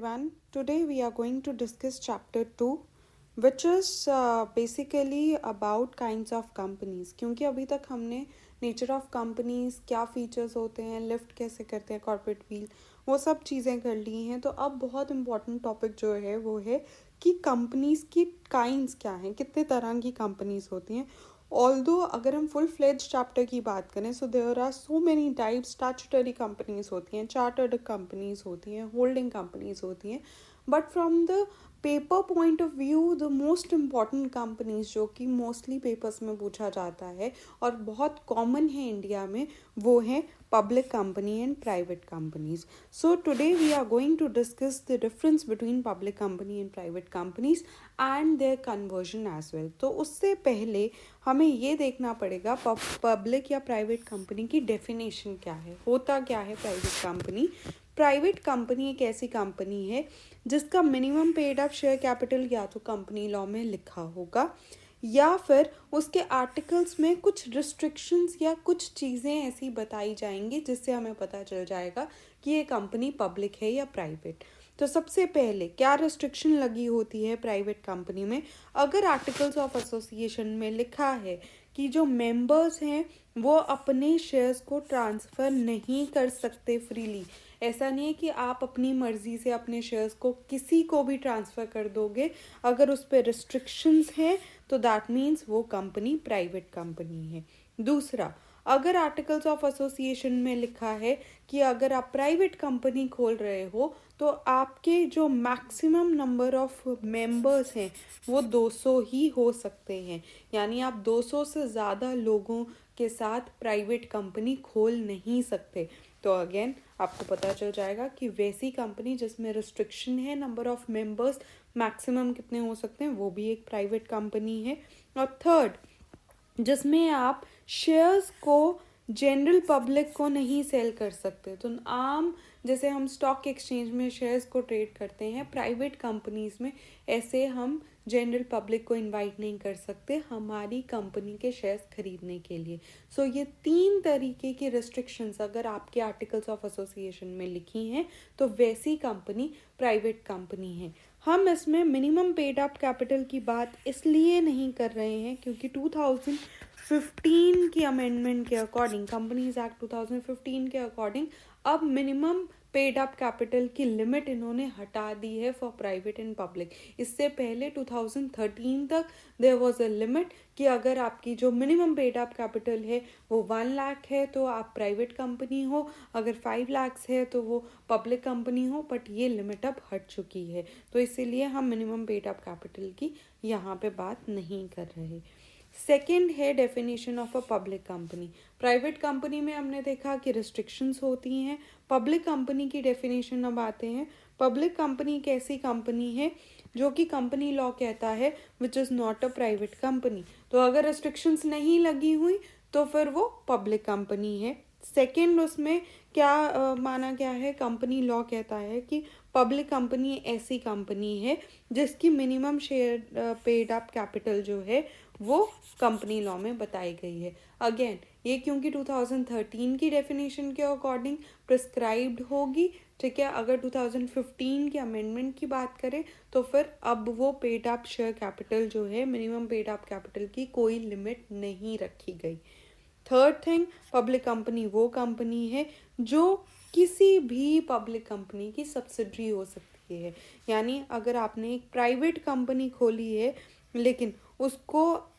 everyone. Today we are going to discuss chapter 2 which is basically about kinds of companies. क्योंकि अभी तक हमने nature of companies, क्या features होते हैं, लिफ्ट कैसे करते हैं, कॉर्पोरेट व्हील, वो सब चीज़ें कर ली हैं. तो अब बहुत इम्पोर्टेंट टॉपिक जो है वो है कि कंपनीज की काइंड्स क्या हैं, कितने तरह की कंपनीज होती हैं. ऑल्दो अगर हम फुल फ्लेज चैप्टर की बात करें so there are so many types. Statutory companies होती हैं, चार्टर्ड कंपनीज होती हैं, होल्डिंग कंपनीज होती हैं. But from the paper point of view the most important companies जो कि मोस्टली पेपर्स में पूछा जाता है और बहुत कॉमन है इंडिया में, वो हैं public company and private companies. So today we are going to discuss the difference between public company and private companies and their conversion as well. तो उससे पहले हमें ये देखना पड़ेगा पब्लिक या प्राइवेट कंपनी की डेफिनेशन क्या है, होता क्या है प्राइवेट कंपनी. प्राइवेट कंपनी एक ऐसी कंपनी है जिसका minimum paid up share capital या तो कंपनी लॉ में लिखा होगा या फिर उसके आर्टिकल्स में कुछ रिस्ट्रिक्शंस या कुछ चीज़ें ऐसी बताई जाएंगी जिससे हमें पता चल जाएगा कि ये कंपनी पब्लिक है या प्राइवेट. तो सबसे पहले क्या रिस्ट्रिक्शन लगी होती है प्राइवेट कंपनी में. अगर आर्टिकल्स ऑफ एसोसिएशन में लिखा है कि जो मेंबर्स हैं वो अपने शेयर्स को ट्रांसफ़र नहीं कर सकते फ्रीली. ऐसा नहीं है कि आप अपनी मर्ज़ी से अपने शेयर्स को किसी को भी ट्रांसफ़र कर दोगे. अगर उस पर रिस्ट्रिक्शंस हैं तो दैट मीन्स वो कंपनी प्राइवेट कंपनी है. दूसरा, अगर आर्टिकल्स ऑफ एसोसिएशन में लिखा है कि अगर आप प्राइवेट कंपनी खोल रहे हो तो आपके जो मैक्सिमम नंबर ऑफ मेंबर्स हैं वो 200 ही हो सकते हैं, यानी आप 200 से ज़्यादा लोगों के साथ प्राइवेट कंपनी खोल नहीं सकते. तो अगेन आपको पता चल जाएगा कि वैसी कंपनी जिसमें रिस्ट्रिक्शन है नंबर ऑफ मेंबर्स, मैक्सिमम कितने हो सकते हैं, वो भी एक प्राइवेट कंपनी है. और थर्ड, जिसमें आप शेयर्स को जनरल पब्लिक को नहीं सेल कर सकते. तो आम जैसे हम स्टॉक एक्सचेंज में शेयर्स को ट्रेड करते हैं, प्राइवेट कंपनीज में ऐसे हम जनरल पब्लिक को इनवाइट नहीं कर सकते हमारी कंपनी के शेयर्स खरीदने के लिए. सो ये 3 तरीके की रिस्ट्रिक्शंस अगर आपके आर्टिकल्स ऑफ एसोसिएशन में लिखी हैं तो वैसी कंपनी प्राइवेट कंपनी है. हम इसमें मिनिमम पेड अप कैपिटल की बात इसलिए नहीं कर रहे हैं क्योंकि 2015 की अमेंडमेंट के अकॉर्डिंग, कंपनीज एक्ट 2015 के अकॉर्डिंग अब मिनिमम पेड अप कैपिटल की लिमिट इन्होंने हटा दी है फॉर प्राइवेट एंड पब्लिक. इससे पहले 2013 तक देयर वाज अ लिमिट कि अगर आपकी जो मिनिमम पेड अप कैपिटल है वो 1 लाख है तो आप प्राइवेट कंपनी हो, अगर 5 लाख है तो वो पब्लिक कंपनी हो. बट ये लिमिट अब हट चुकी है तो इसीलिए हम मिनिमम पेड अप कैपिटल की यहाँ पे बात नहीं कर रहे. सेकेंड है definition of a public company. Private company में हमने देखा कि रिस्ट्रिक्शंस होती हैं. पब्लिक कंपनी की डेफिनेशन अब आते हैं. पब्लिक कंपनी एक ऐसी कंपनी है जो कि कंपनी लॉ कहता है which is not a private company. तो अगर रिस्ट्रिक्शंस नहीं लगी हुई तो फिर वो पब्लिक कंपनी है. सेकेंड, उसमें क्या माना गया है, कंपनी लॉ कहता है कि पब्लिक कंपनी ऐसी कंपनी है जिसकी minimum share paid up capital जो है वो कंपनी लॉ में बताई गई है. अगेन ये क्योंकि 2013 की डेफिनेशन के अकॉर्डिंग प्रिस्क्राइब्ड होगी, ठीक है. अगर 2015 के अमेंडमेंट की बात करें तो फिर अब वो पेड अप शेयर कैपिटल जो है, मिनिमम पेड अप कैपिटल की कोई लिमिट नहीं रखी गई. थर्ड थिंग, पब्लिक कंपनी वो कंपनी है जो किसी भी पब्लिक कंपनी की सब्सिडरी हो सकती है. यानी अगर आपने एक प्राइवेट कंपनी खोली है लेकिन उसको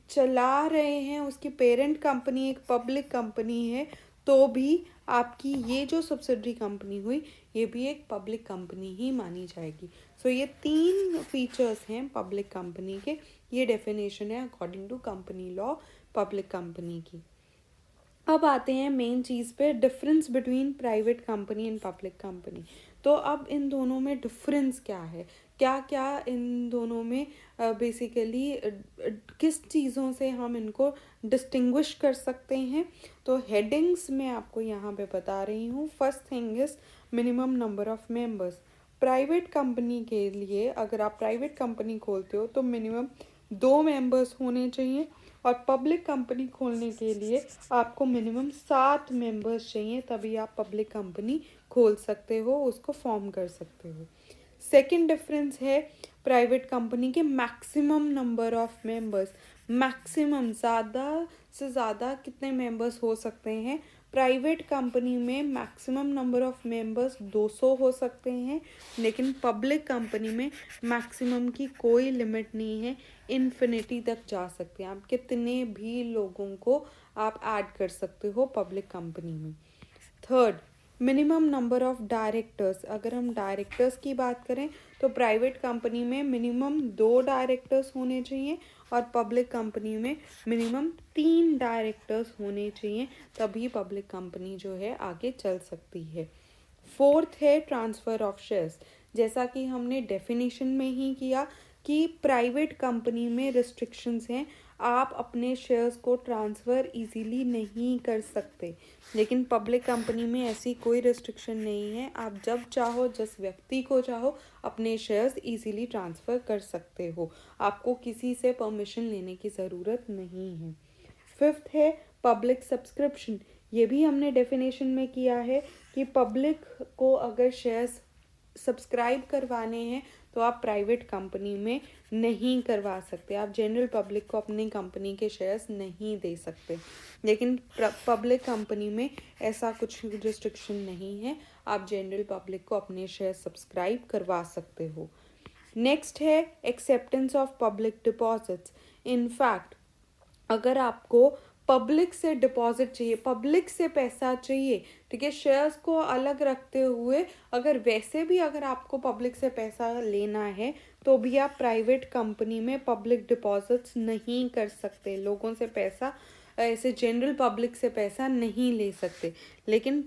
चला रहे हैं, उसकी पेरेंट कंपनी एक पब्लिक कंपनी है, तो भी आपकी ये जो सब्सिडरी कंपनी हुई ये भी एक पब्लिक कंपनी ही मानी जाएगी. सो ये 3 फीचर्स हैं पब्लिक कंपनी के. ये डेफिनेशन है according to company law public company की. अब आते हैं मेन चीज़ पे, difference between private company and public company. तो अब इन दोनों में डिफरेंस क्या है, क्या क्या इन दोनों में बेसिकली किस चीज़ों से हम इनको डिस्टिंग्विश कर सकते हैं. तो हेडिंग्स मैं आपको यहाँ पे बता रही हूँ. First thing is minimum number of members. Private company के लिए अगर आप प्राइवेट कंपनी खोलते हो तो मिनिमम 2 मेंबर्स होने चाहिए और पब्लिक कंपनी खोलने के लिए आपको मिनिमम 7 मेंबर्स चाहिए, तभी आप पब्लिक कंपनी खोल सकते हो, उसको फॉर्म कर सकते हो। सेकंड डिफरेंस है प्राइवेट कंपनी के maximum number of members. Maximum ज़्यादा से ज़्यादा कितने मेंबर्स हो सकते हैं? प्राइवेट कंपनी में मैक्सिमम नंबर ऑफ मेंबर्स 200 हो सकते हैं, लेकिन पब्लिक कंपनी में मैक्सिमम की कोई लिमिट नहीं है, इन्फिनिटी तक जा सकते हैं। आप कितने भी लोगों को आप ऐड कर सकते हो पब्लिक कंपनी में। Third, minimum number of directors. अगर हम डायरेक्टर्स की बात करें तो प्राइवेट कंपनी में मिनिमम 2 डायरेक्टर्स होने चाहिए और पब्लिक कंपनी में मिनिमम 3 डायरेक्टर्स होने चाहिए, तभी पब्लिक कंपनी जो है आगे चल सकती है। फोर्थ है ट्रांसफ़र ऑफ शेयर्स। जैसा कि हमने डेफिनेशन में ही किया कि प्राइवेट कंपनी में रिस्ट्रिक्शंस हैं, आप अपने शेयर्स को ट्रांसफ़र इजीली नहीं कर सकते, लेकिन पब्लिक कंपनी में ऐसी कोई रिस्ट्रिक्शन नहीं है। आप जब चाहो, जिस व्यक्ति को चाहो, अपने शेयर्स इजीली ट्रांसफ़र कर सकते हो, आपको किसी से परमिशन लेने की ज़रूरत नहीं है। फिफ्थ है पब्लिक सब्सक्रिप्शन। ये भी हमने डेफिनेशन में किया है कि पब्लिक को अगर शेयर्स सब्सक्राइब करवाने हैं तो आप प्राइवेट कंपनी में नहीं करवा सकते, आप जनरल पब्लिक को अपनी कंपनी के शेयर्स नहीं दे सकते, लेकिन पब्लिक कंपनी में ऐसा कुछ रिस्ट्रिक्शन नहीं है, आप जनरल पब्लिक को अपने शेयर्स सब्सक्राइब करवा सकते हो। नेक्स्ट है acceptance of public deposits. In fact अगर आपको पब्लिक से डिपॉजिट चाहिए, पब्लिक से पैसा चाहिए, ठीक है, शेयर्स को अलग रखते हुए अगर वैसे भी अगर आपको पब्लिक से पैसा लेना है तो भी आप प्राइवेट कंपनी में पब्लिक डिपॉजिट्स नहीं कर सकते, लोगों से पैसा ऐसे जनरल पब्लिक से पैसा नहीं ले सकते, लेकिन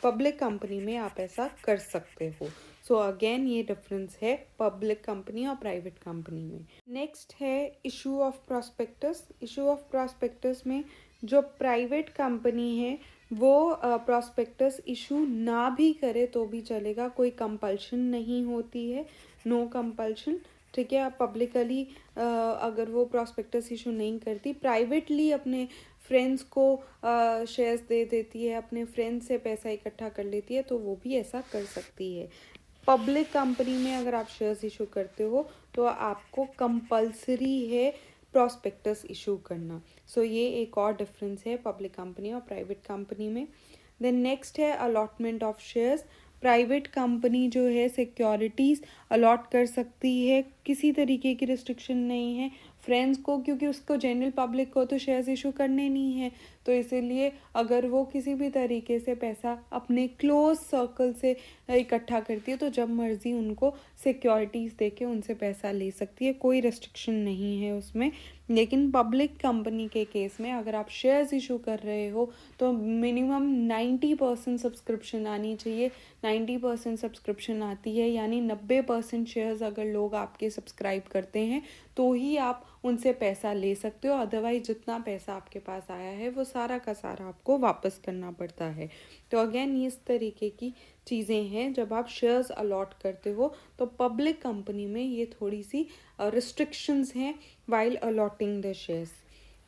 पब्लिक कंपनी में आप ऐसा कर सकते हो। सो अगेन ये डिफरेंस है पब्लिक कंपनी और प्राइवेट कंपनी में। नेक्स्ट है issue of prospectus. Issue of prospectus में जो प्राइवेट कंपनी है वो प्रॉस्पेक्टस इशू ना भी करे तो भी चलेगा, कोई कंपल्शन नहीं होती है, नो कंपल्शन, ठीक है। आप पब्लिकली अगर वो प्रॉस्पेक्टस इशू नहीं करती, प्राइवेटली अपने फ्रेंड्स को शेयर्स दे देती है, अपने फ्रेंड्स से पैसा इकट्ठा कर लेती है, तो वो भी ऐसा कर सकती है। पब्लिक कंपनी में अगर आप शेयर्स इशू करते हो तो आपको कंपल्सरी है प्रॉस्पेक्टस इशू करना। सो ये एक और डिफरेंस है पब्लिक कंपनी और प्राइवेट कंपनी में। देन नेक्स्ट है allotment of shares. Private company जो है सिक्योरिटीज़ अलॉट कर सकती है, किसी तरीके की रिस्ट्रिक्शन नहीं है फ्रेंड्स को, क्योंकि उसको जनरल पब्लिक को तो शेयर्स इशू करने नहीं है, तो इसीलिए अगर वो किसी भी तरीके से पैसा अपने क्लोज सर्कल से इकट्ठा करती है तो जब मर्ज़ी उनको सिक्योरिटीज़ दे के उनसे पैसा ले सकती है, कोई रिस्ट्रिक्शन नहीं है उसमें। लेकिन पब्लिक कंपनी के केस में अगर आप शेयर्स इशू कर रहे हो तो मिनिमम 90% सब्सक्रिप्शन आनी चाहिए। 90% सब्सक्रिप्शन आती है यानी 90% शेयर्स अगर लोग आपके सब्सक्राइब करते हैं तो ही आप उनसे पैसा ले सकते हो, अदरवाइज जितना पैसा आपके पास आया है वो सारा का सारा आपको वापस करना पड़ता है। तो अगेन इस तरीके की चीज़ें हैं जब आप शेयर्स अलॉट करते हो, तो पब्लिक कंपनी में ये थोड़ी सी रिस्ट्रिक्शंस हैं while allotting the shares.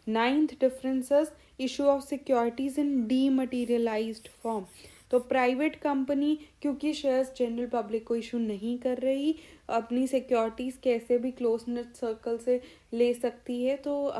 Ninth differences issue of securities in dematerialised form. तो प्राइवेट कंपनी क्योंकि शेयर्स जनरल पब्लिक को इशू नहीं कर रही, अपनी सिक्योरिटीज़ कैसे भी क्लोज नेट सर्कल से ले सकती है, तो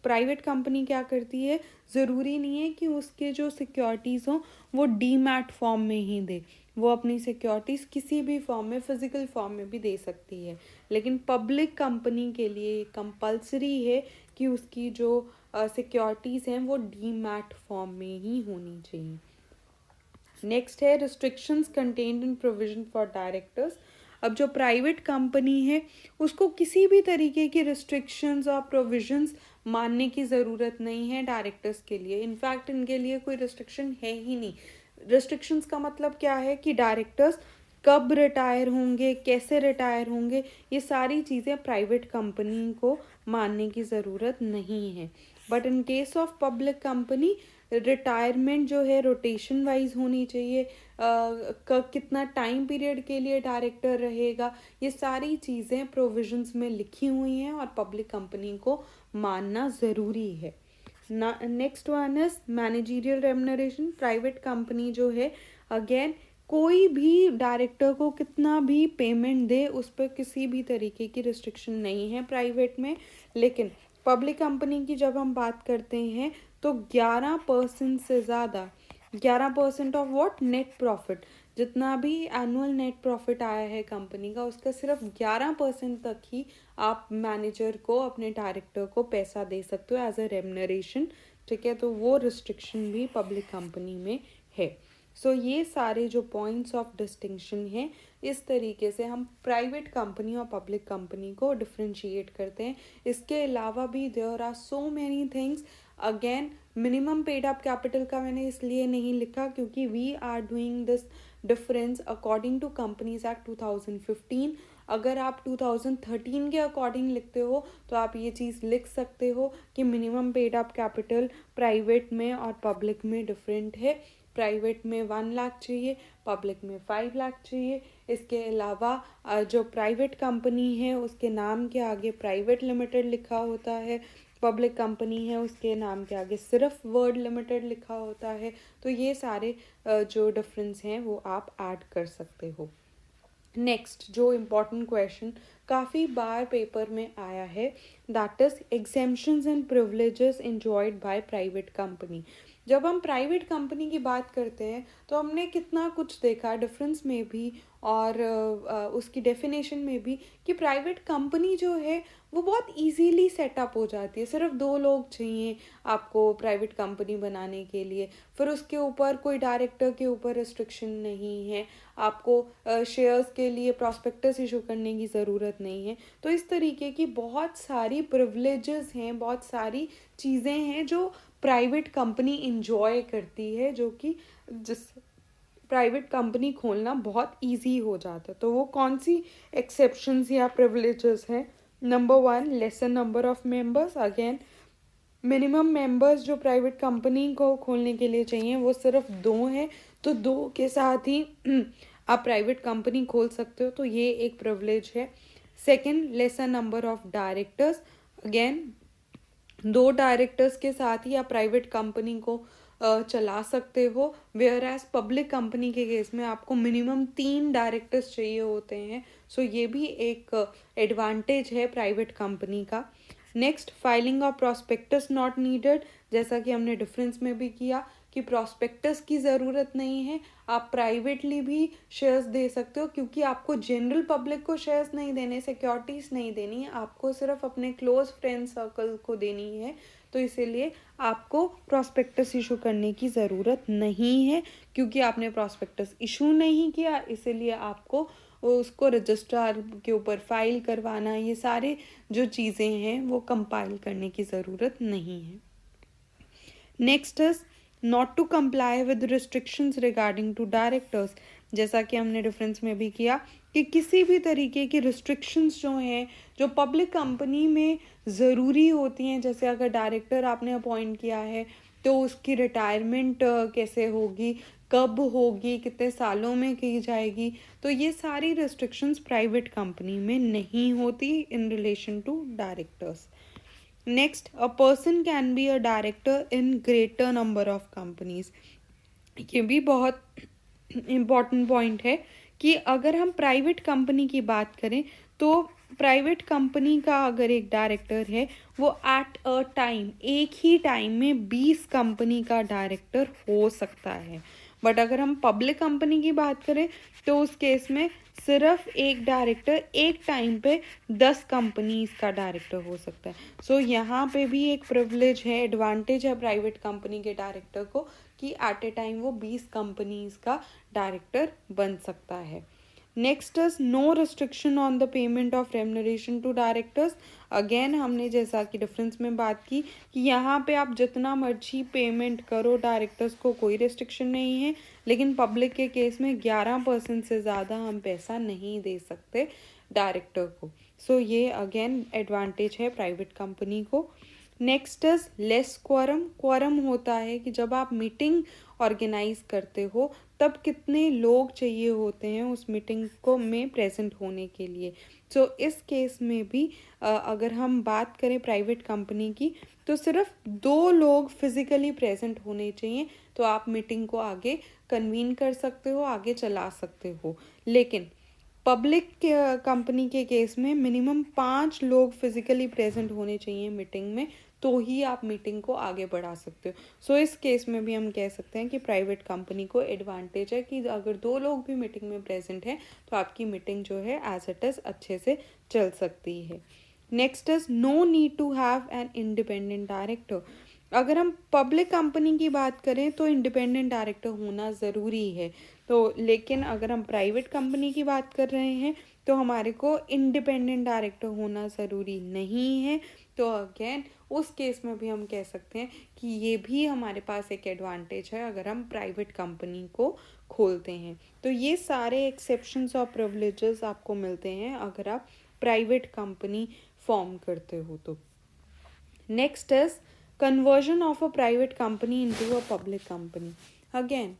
प्राइवेट कंपनी क्या करती है, ज़रूरी नहीं है कि उसके जो सिक्योरिटीज़ हों वो डीमैट फॉर्म में ही दे, वो अपनी सिक्योरिटीज़ किसी भी फॉर्म में, फिजिकल फॉर्म में भी दे सकती है, लेकिन पब्लिक कंपनी के लिए कंपल्सरी है कि उसकी जो सिक्योरिटीज़ हैं वो डीमैट फॉर्म में ही होनी चाहिए। नेक्स्ट है restrictions contained in provision for directors. अब जो प्राइवेट कंपनी है उसको किसी भी तरीके की रिस्ट्रिक्शंस और प्रोविजंस मानने की ज़रूरत नहीं है डायरेक्टर्स के लिए। इनफैक्ट इनके लिए कोई रिस्ट्रिक्शन है ही नहीं। रिस्ट्रिक्शंस का मतलब क्या है कि डायरेक्टर्स कब रिटायर होंगे, कैसे रिटायर होंगे, ये सारी चीज़ें प्राइवेट कंपनी को मानने की ज़रूरत नहीं है। But in case of public company retirement जो है रोटेशन वाइज होनी चाहिए, कितना टाइम पीरियड के लिए डायरेक्टर रहेगा, ये सारी चीज़ें प्रोविजंस में लिखी हुई हैं और पब्लिक कंपनी को मानना ज़रूरी है। Next one is managerial remuneration. Private company जो है, अगेन कोई भी डायरेक्टर को कितना भी पेमेंट दे उस पर किसी भी तरीके की रिस्ट्रिक्शन नहीं है प्राइवेट में। लेकिन पब्लिक कंपनी की जब हम बात करते हैं तो 11% से ज़्यादा, 11% ऑफ व्हाट, नेट प्रॉफिट, जितना भी एनुअल नेट प्रॉफिट आया है कंपनी का उसका सिर्फ 11% तक ही आप मैनेजर को, अपने डायरेक्टर को पैसा दे सकते हो एज अ रेम्यूनरेशन। ठीक है, तो वो रिस्ट्रिक्शन भी पब्लिक कंपनी में है। सो ये सारे जो पॉइंट्स ऑफ डिस्टिंक्शन हैं, इस तरीके से हम प्राइवेट कंपनी और पब्लिक कंपनी को डिफ्रेंशिएट करते हैं। इसके अलावा भी there are so many things. Again minimum paid up capital का मैंने इसलिए नहीं लिखा क्योंकि we are doing this difference according to companies act 2015। अगर आप 2013 के अकॉर्डिंग लिखते हो तो आप ये चीज़ लिख सकते हो कि minimum paid up capital private में और पब्लिक में डिफरेंट है। प्राइवेट में 1 लाख चाहिए, पब्लिक में 5 लाख चाहिए। इसके अलावा जो प्राइवेट कंपनी है उसके नाम के आगे प्राइवेट लिमिटेड लिखा होता है, पब्लिक कंपनी है उसके नाम के आगे सिर्फ वर्ड लिमिटेड लिखा होता है। तो ये सारे जो डिफरेंस हैं वो आप ऐड कर सकते हो। नेक्स्ट जो इम्पॉर्टेंट क्वेश्चन काफ़ी बार पेपर में आया है, that is exemptions and privileges enjoyed by private company. जब हम प्राइवेट कंपनी की बात करते हैं तो हमने कितना कुछ देखा डिफरेंस में भी और उसकी डेफिनेशन में भी कि प्राइवेट कंपनी जो है वो बहुत इजीली सेटअप हो जाती है। सिर्फ 2 लोग चाहिए आपको प्राइवेट कंपनी बनाने के लिए। फिर उसके ऊपर कोई डायरेक्टर के ऊपर रिस्ट्रिक्शन नहीं है, आपको शेयर्स के लिए प्रॉस्पेक्टस इशू करने की ज़रूरत नहीं है। तो इस तरीके की बहुत सारी प्रिविलेजेस हैं, बहुत सारी चीज़ें हैं जो प्राइवेट कंपनी इंजॉय करती है, जो कि जिस प्राइवेट कंपनी खोलना बहुत इजी हो जाता है। तो वो कौन सी एक्सेप्शंस या प्रिविलेजेस हैं? Number 1, laser number of members. Again minimum members जो प्राइवेट कंपनी को खोलने के लिए चाहिए वो सिर्फ 2 हैं, तो 2 के साथ ही आप प्राइवेट कंपनी खोल सकते हो, तो ये एक प्रिविलेज है। Second, laser number of directors. Again 2 directors के साथ ही आप प्राइवेट कंपनी को चला सकते हो, वेयर एज पब्लिक कंपनी के केस में आपको मिनिमम 3 डायरेक्टर्स चाहिए होते हैं। सो ये भी एक एडवांटेज है प्राइवेट कंपनी का। Next, filing of prospectus not needed. जैसा कि हमने डिफरेंस में भी किया कि प्रॉस्पेक्टस की ज़रूरत नहीं है, आप प्राइवेटली भी शेयर्स दे सकते हो क्योंकि आपको जनरल पब्लिक को शेयर्स नहीं देने, सिक्योरिटीज़ नहीं देनी है, आपको सिर्फ अपने क्लोज फ्रेंड सर्कल को देनी है। तो इसीलिए आपको प्रॉस्पेक्टस इशू करने की ज़रूरत नहीं है, क्योंकि आपने प्रॉस्पेक्टस इशू नहीं किया इसीलिए आपको उसको रजिस्ट्रार के ऊपर फाइल करवाना, ये सारे जो चीज़ें हैं वो कंपाइल करने की ज़रूरत नहीं है। Next is not to comply with restrictions regarding to directors. जैसा कि हमने डिफरेंस में भी किया कि किसी भी तरीके की रिस्ट्रिक्शंस जो हैं जो पब्लिक कंपनी में ज़रूरी होती हैं, जैसे अगर डायरेक्टर आपने अपॉइंट किया है तो उसकी रिटायरमेंट कैसे होगी, कब होगी, कितने सालों में की जाएगी, तो ये सारी रिस्ट्रिक्शंस प्राइवेट कंपनी में नहीं होती in relation to directors. Next, a person can be a director in greater number of companies. ये भी बहुत इम्पॉर्टेंट पॉइंट है कि अगर हम प्राइवेट कंपनी की बात करें तो प्राइवेट कंपनी का अगर एक डायरेक्टर है वो एट अ टाइम, एक ही टाइम में 20 कंपनी का डायरेक्टर हो सकता है। बट अगर हम पब्लिक कंपनी की बात करें तो उस केस में सिर्फ एक डायरेक्टर एक टाइम पे 10 कंपनीज का डायरेक्टर हो सकता है। सो यहाँ पे भी एक प्रिविलेज है, एडवांटेज है प्राइवेट कंपनी के डायरेक्टर को कि एट ए टाइम वो 20 कंपनीज का डायरेक्टर बन सकता है। Next is no restriction on the payment of remuneration to directors. Again हमने जैसा कि डिफरेंस में बात की कि यहाँ पे आप जितना मर्जी पेमेंट करो डायरेक्टर्स को, कोई रिस्ट्रिक्शन नहीं है, लेकिन पब्लिक के केस में 11% से ज़्यादा हम पैसा नहीं दे सकते डायरेक्टर को। सो ये अगेन एडवांटेज है प्राइवेट कंपनी को। Next is less quorum. Quorum होता है कि जब आप मीटिंग ऑर्गेनाइज करते हो तब कितने लोग चाहिए होते हैं उस मीटिंग को में प्रेजेंट होने के लिए। सो इस केस में भी अगर हम बात करें प्राइवेट कंपनी की, तो सिर्फ 2 लोग फिजिकली प्रेजेंट होने चाहिए, तो आप मीटिंग को आगे कन्वीन कर सकते हो, आगे चला सकते हो। लेकिन पब्लिक कंपनी के केस में मिनिमम 5 लोग फिजिकली प्रेजेंट होने चाहिए मीटिंग में, तो ही आप मीटिंग को आगे बढ़ा सकते हो। सो इस केस में भी हम कह सकते हैं कि प्राइवेट कंपनी को एडवांटेज है कि अगर 2 लोग भी मीटिंग में प्रेजेंट हैं तो आपकी मीटिंग जो है एज इट इज़ अच्छे से चल सकती है। Next is no need to have an independent director. अगर हम पब्लिक कंपनी की बात करें तो इंडिपेंडेंट डायरेक्टर होना ज़रूरी है, तो लेकिन अगर हम प्राइवेट कंपनी की बात कर रहे हैं तो हमारे को इंडिपेंडेंट डायरेक्टर होना ज़रूरी नहीं है। तो अगेन उस केस में भी हम कह सकते हैं कि ये भी हमारे पास एक एडवांटेज है अगर हम प्राइवेट कंपनी को खोलते हैं। तो ये सारे एक्सेप्शंस और प्रिविलेजेस आपको मिलते हैं अगर आप प्राइवेट कंपनी फॉर्म करते हो तो। Next is conversion of a private company into a public company. Again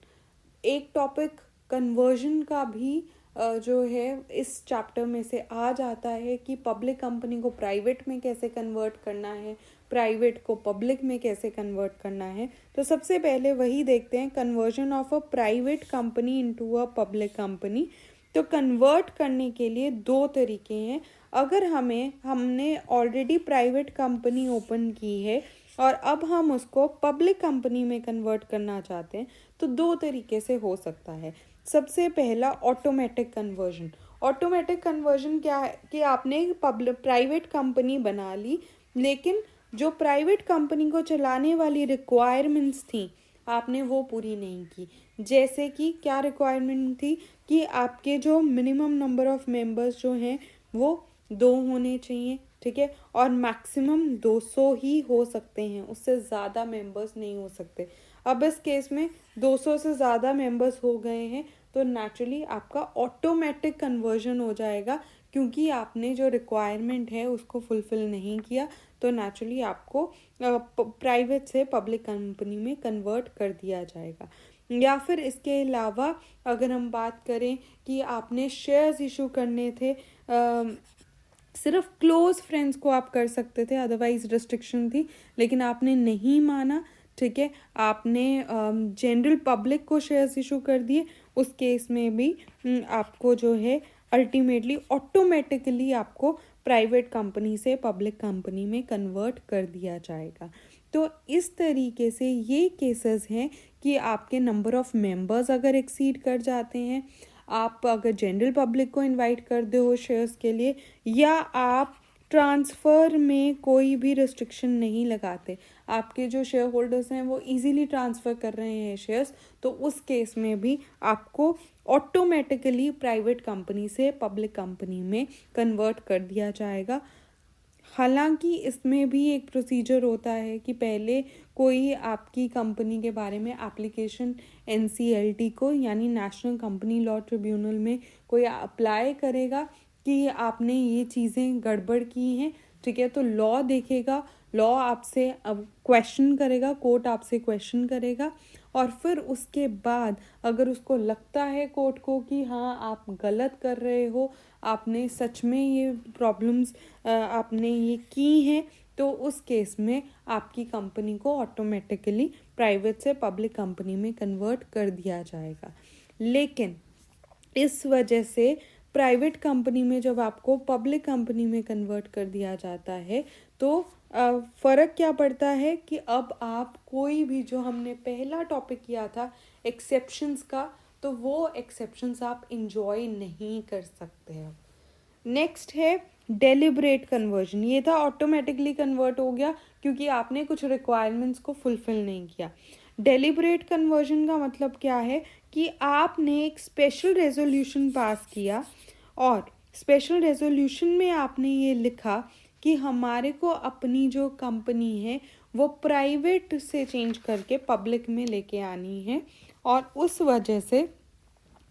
एक टॉपिक कन्वर्जन का भी जो है इस चैप्टर में से आ जाता है कि पब्लिक कंपनी को प्राइवेट में कैसे कन्वर्ट करना है, प्राइवेट को पब्लिक में कैसे कन्वर्ट करना है। तो सबसे पहले वही देखते हैं, conversion of a private company into a public company. तो कन्वर्ट करने के लिए 2 तरीके हैं। अगर हमने ऑलरेडी प्राइवेट कंपनी ओपन की है और अब हम उसको पब्लिक कंपनी में कन्वर्ट करना चाहते हैं तो 2 तरीके से हो सकता है। सबसे पहला ऑटोमेटिक कन्वर्जन। ऑटोमेटिक कन्वर्जन क्या है कि आपने प्राइवेट कंपनी बना ली, लेकिन जो प्राइवेट कंपनी को चलाने वाली रिक्वायरमेंट्स थी आपने वो पूरी नहीं की। जैसे कि क्या रिक्वायरमेंट थी कि आपके जो मिनिमम नंबर ऑफ मेंबर्स जो हैं वो 2 होने चाहिए, ठीक है, और मैक्सिमम 200 ही हो सकते हैं, उससे ज़्यादा मेंबर्स नहीं हो सकते। अब इस केस में 200 से ज़्यादा मेंबर्स हो गए हैं तो नेचुरली आपका ऑटोमेटिक कन्वर्जन हो जाएगा, क्योंकि आपने जो रिक्वायरमेंट है उसको फुलफ़िल नहीं किया, तो नेचुरली आपको प्राइवेट से पब्लिक कंपनी में कन्वर्ट कर दिया जाएगा। या फिर इसके अलावा अगर हम बात करें कि आपने शेयर्स इशू करने थे, सिर्फ क्लोज फ्रेंड्स को आप कर सकते थे, अदरवाइज रिस्ट्रिक्शन थी, लेकिन आपने नहीं माना, ठीक है, आपने जनरल पब्लिक को शेयर्स इशू कर दिए। उस केस में भी आपको जो है अल्टीमेटली ऑटोमेटिकली आपको प्राइवेट कंपनी से पब्लिक कंपनी में कन्वर्ट कर दिया जाएगा। तो इस तरीके से ये केसेस हैं कि आपके नंबर ऑफ मेंबर्स अगर एक्सीड कर जाते हैं, आप अगर जनरल पब्लिक को इनवाइट कर दो हो शेयर्स के लिए, या आप ट्रांसफ़र में कोई भी रिस्ट्रिक्शन नहीं लगाते, आपके जो शेयर होल्डर्स हैं वो इजीली ट्रांसफ़र कर रहे हैं शेयर्स, तो उस केस में भी आपको ऑटोमेटिकली प्राइवेट कंपनी से पब्लिक कंपनी में कन्वर्ट कर दिया जाएगा। हालांकि इसमें भी एक प्रोसीजर होता है कि पहले कोई आपकी कंपनी के बारे में एप्लीकेशन NCLT को यानी नेशनल कंपनी लॉ ट्रिब्यूनल में कोई अप्लाई करेगा कि आपने ये चीज़ें गड़बड़ की हैं, ठीक है, तो लॉ देखेगा, लॉ आपसे अब क्वेश्चन करेगा, कोर्ट आपसे क्वेश्चन करेगा, और फिर उसके बाद अगर उसको लगता है कोर्ट को कि हाँ आप गलत कर रहे हो, आपने सच में ये प्रॉब्लम्स आपने ये की हैं, तो उस केस में आपकी कंपनी को ऑटोमेटिकली प्राइवेट से पब्लिक कंपनी में कन्वर्ट कर दिया जाएगा। लेकिन इस वजह से प्राइवेट कंपनी में जब आपको पब्लिक कंपनी में कन्वर्ट कर दिया जाता है तो फ़र्क क्या पड़ता है कि अब आप कोई भी, जो हमने पहला टॉपिक किया था एक्सेप्शंस का, तो वो एक्सेप्शंस आप इंजॉय नहीं कर सकते। अब नेक्स्ट है डेलिब्रेट कन्वर्जन। ये था ऑटोमेटिकली कन्वर्ट हो गया क्योंकि आपने कुछ रिक्वायरमेंट्स को फुलफिल नहीं किया। डेलिब्रेट कन्वर्जन का मतलब क्या है कि आपने एक स्पेशल रेजोल्यूशन पास किया और स्पेशल रेजोल्यूशन में आपने ये लिखा कि हमारे को अपनी जो कंपनी है वो प्राइवेट से चेंज करके पब्लिक में लेके आनी है, और उस वजह से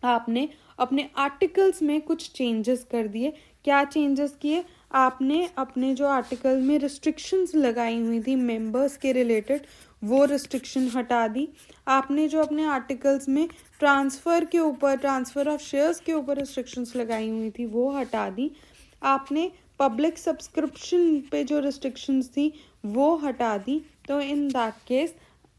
आपने अपने आर्टिकल्स में कुछ चेंजेस कर दिए। क्या चेंजेस किए? आपने अपने जो आर्टिकल में रिस्ट्रिक्शंस लगाई हुई थी मेंबर्स के रिलेटेड, वो रिस्ट्रिक्शन हटा दी। आपने जो अपने आर्टिकल्स में ट्रांसफ़र ऑफ शेयर्स के ऊपर रिस्ट्रिक्शंस लगाई हुई थी वो हटा दी। आपने पब्लिक सब्सक्रिप्शन पे जो रिस्ट्रिक्शंस थी वो हटा दी। तो इन दैट केस,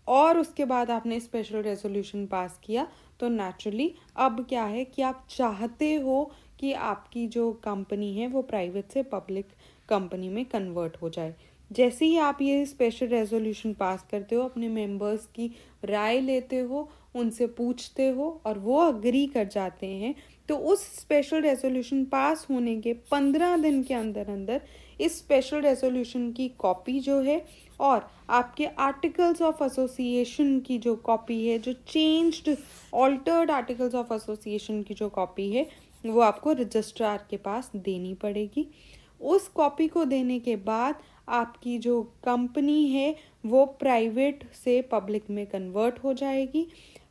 और उसके बाद आपने स्पेशल रेजोल्यूशन पास किया, तो नेचुरली अब क्या है कि आप चाहते हो कि आपकी जो कंपनी है वो प्राइवेट से पब्लिक कंपनी में कन्वर्ट हो जाए। जैसे ही आप ये स्पेशल रेजोल्यूशन पास करते हो, अपने मेंबर्स की राय लेते हो, उनसे पूछते हो और वो अग्री कर जाते हैं, तो उस स्पेशल रेजोल्यूशन पास होने के 15 दिन के अंदर अंदर इस स्पेशल रेजोल्यूशन की कॉपी जो है और आपके आर्टिकल्स ऑफ एसोसिएशन की जो कॉपी है, जो changed altered articles of association की जो कॉपी है, वो आपको रजिस्ट्रार के पास देनी पड़ेगी। उस कॉपी को देने के बाद आपकी जो कंपनी है वो प्राइवेट से पब्लिक में कन्वर्ट हो जाएगी।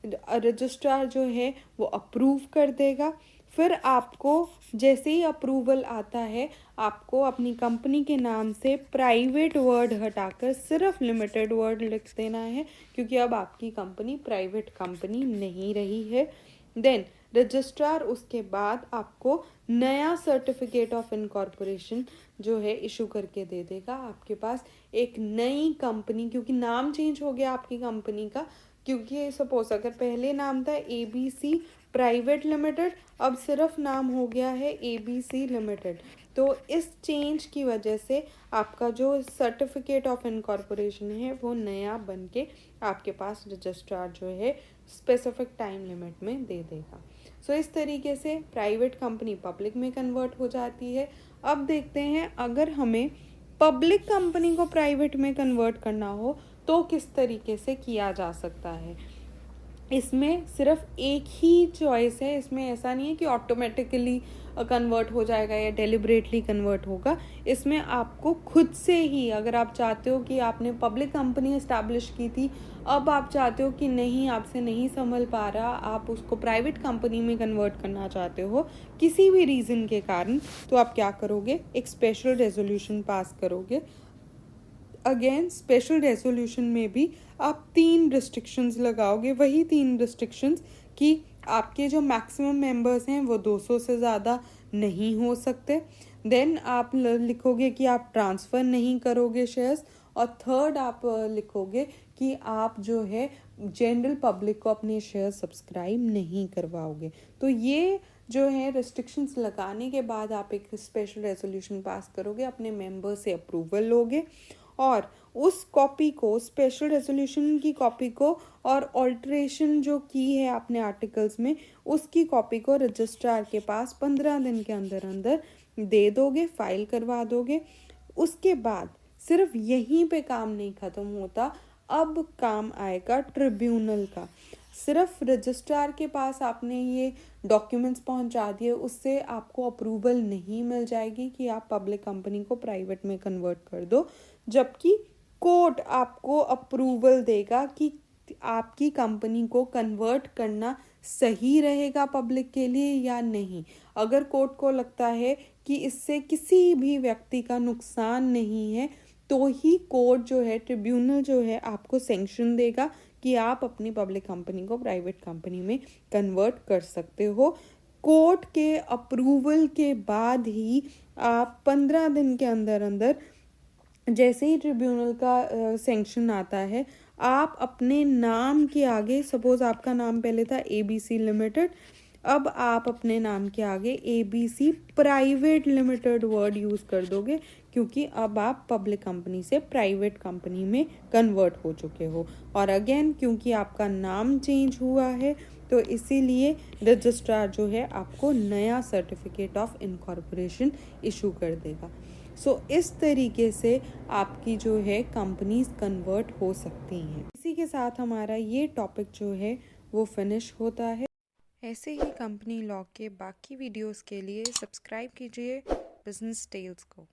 रजिस्ट्रार जो है वो अप्रूव कर देगा। फिर आपको जैसे ही अप्रूवल आता है, आपको अपनी कंपनी के नाम से प्राइवेट वर्ड हटाकर सिर्फ लिमिटेड वर्ड लिख देना है, क्योंकि अब आपकी कंपनी प्राइवेट कंपनी नहीं रही है। देन रजिस्ट्रार उसके बाद आपको नया सर्टिफिकेट ऑफ इनकॉर्पोरेशन जो है इशू करके दे देगा। आपके पास एक नई कंपनी, क्योंकि नाम चेंज हो गया आपकी कंपनी का, क्योंकि सपोज अगर पहले नाम था ABC प्राइवेट लिमिटेड, अब सिर्फ नाम हो गया है ABC लिमिटेड। तो इस चेंज की वजह से आपका जो सर्टिफिकेट ऑफ इनकॉर्पोरेशन है वो नया बन के आपके पास रजिस्ट्रार जो है स्पेसिफिक टाइम लिमिट में दे देगा। सो इस तरीके से प्राइवेट कंपनी पब्लिक में कन्वर्ट हो जाती है। अब देखते हैं, अगर हमें पब्लिक कंपनी को प्राइवेट में कन्वर्ट करना हो तो किस तरीके से किया जा सकता है। इसमें सिर्फ एक ही चॉइस है, इसमें ऐसा नहीं है कि ऑटोमेटिकली कन्वर्ट हो जाएगा या डेलिबरेटली कन्वर्ट होगा। इसमें आपको खुद से ही, अगर आप चाहते हो कि आपने पब्लिक कंपनी इस्टेब्लिश की थी, अब आप चाहते हो कि नहीं, आपसे नहीं संभल पा रहा, आप उसको प्राइवेट कंपनी में कन्वर्ट करना चाहते हो किसी भी रीज़न के कारण, तो आप क्या करोगे, एक स्पेशल रेजोल्यूशन पास करोगे। अगेन स्पेशल रेजोल्यूशन में भी आप 3 रिस्ट्रिक्शंस लगाओगे, वही 3 रिस्ट्रिक्शंस कि आपके जो मैक्सिमम मेंबर्स हैं वो 200 से ज़्यादा नहीं हो सकते। देन आप लिखोगे कि आप ट्रांसफ़र नहीं करोगे शेयर्स, और थर्ड आप लिखोगे कि आप जो है जनरल पब्लिक को अपने शेयर सब्सक्राइब नहीं करवाओगे। तो ये जो है रिस्ट्रिक्शंस लगाने के बाद आप एक स्पेशल रेजोल्यूशन पास करोगे, अपने मेंबर से अप्रूवल लोगे और उस कॉपी को, स्पेशल रेजोल्यूशन की कॉपी को और ऑल्ट्रेशन जो की है आपने आर्टिकल्स में, उसकी कॉपी को रजिस्ट्रार के पास 15 दिन के अंदर अंदर दे दोगे, फाइल करवा दोगे। उसके बाद सिर्फ यहीं पे काम नहीं ख़त्म होता, अब काम आएगा ट्रिब्यूनल का। सिर्फ रजिस्ट्रार के पास आपने ये डॉक्यूमेंट्स पहुंचा दिए, उससे आपको अप्रूवल नहीं मिल जाएगी कि आप पब्लिक कंपनी को प्राइवेट में कन्वर्ट कर दो, जबकि कोर्ट आपको अप्रूवल देगा कि आपकी कंपनी को कन्वर्ट करना सही रहेगा पब्लिक के लिए या नहीं। अगर कोर्ट को लगता है कि इससे किसी भी व्यक्ति का नुकसान नहीं है, तो ही कोर्ट जो है, ट्रिब्यूनल जो है, आपको सैंक्शन देगा कि आप अपनी पब्लिक कंपनी को प्राइवेट कंपनी में कन्वर्ट कर सकते हो। कोर्ट के अप्रूवल के बाद ही आप 15 दिन के अंदर अंदर, जैसे ही ट्रिब्यूनल का सैंक्शन आता है, आप अपने नाम के आगे, सपोज आपका नाम पहले था ABC लिमिटेड, अब आप अपने नाम के आगे ABC private limited word use कर दोगे, क्योंकि अब आप पब्लिक कंपनी से प्राइवेट कंपनी में कन्वर्ट हो चुके हो। और अगेन क्योंकि आपका नाम चेंज हुआ है, तो इसीलिए रजिस्ट्रार जो है आपको नया सर्टिफिकेट ऑफ इनकॉर्पोरेशन इशू कर देगा। सो इस तरीके से आपकी जो है कंपनीज कन्वर्ट हो सकती हैं। इसी के साथ हमारा ये टॉपिक जो है वो फिनिश होता है। ऐसे ही कंपनी लॉ के बाकी वीडियोस के लिए सब्सक्राइब कीजिए बिजनेस टेल्स को।